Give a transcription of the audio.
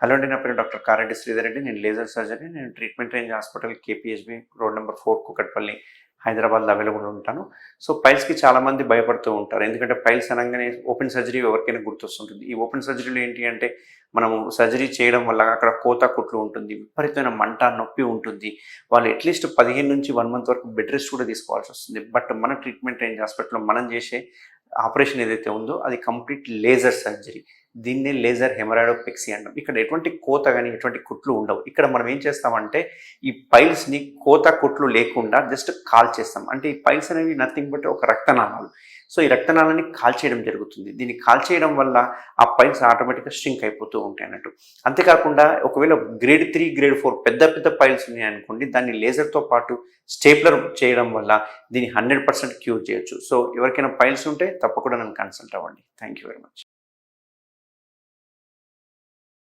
Hello అండి, నా పేరు డాక్టర్ కారెడ్డి శ్రీధర్ రెడ్డి. నేను లేజర్ సర్జరీ. నేను treatment range hospital KPHB road number 4 Kukatpally హైదరాబాద్లో అవైలబుల్ ఉంటాను. సో పైల్స్కి చాలామంది భయపడుతూ ఉంటారు. ఎందుకంటే పైల్స్ అనగానే ఓపెన్ సర్జరీ ఎవరికైనా గుర్తొస్తుంటుంది. ఈ ఓపెన్ సర్జరీలో ఏంటి అంటే మనము సర్జరీ చేయడం వల్ల అక్కడ కోత కుట్లు ఉంటుంది, విపరీతమైన మంట నొప్పి ఉంటుంది. వాళ్ళు అట్లీస్ట్ 15 నుంచి 1 మంత్ వరకు బెడ్ రెస్ట్ కూడా తీసుకోవాల్సి వస్తుంది. బట్ మన ట్రీట్మెంట్ రేంజ్ హాస్పిటల్లో మనం చేసే ఆపరేషన్ ఏదైతే ఉందో అది కంప్లీట్ లేజర్ సర్జరీ. దీన్నే లేజర్ హెమరాయిడోపెక్సీ అంటాం. ఇక్కడ ఎటువంటి కోత కానీ ఎటువంటి కుట్లు ఉండవు. ఇక్కడ మనం ఏం చేస్తామంటే ఈ పైల్స్ని కోత కుట్లు లేకుండా జస్ట్ కాల్ చేస్తాం. అంటే ఈ పైల్స్ అనేవి నథింగ్ బట్ ఒక రక్తనాళాలు. సో ఈ రక్తనాళాన్ని కాల్ చేయడం జరుగుతుంది. దీన్ని కాల్ చేయడం వల్ల ఆ పైల్స్ ఆటోమేటిక్గా స్ట్రింక్ అయిపోతూ ఉంటాయి అన్నట్టు. అంతేకాకుండా ఒకవేళ గ్రేడ్ 3, గ్రేడ్ 4 పెద్ద పెద్ద పైల్స్ ఉన్నాయి అనుకోండి, దాన్ని లేజర్తో పాటు స్టేప్లర్ చేయడం వల్ల దీన్ని 100% క్యూర్ చేయొచ్చు. సో ఎవరికైనా పైల్స్ ఉంటే తప్పకుండా నన్ను కన్సల్ట్ అవ్వండి. Thank you very much.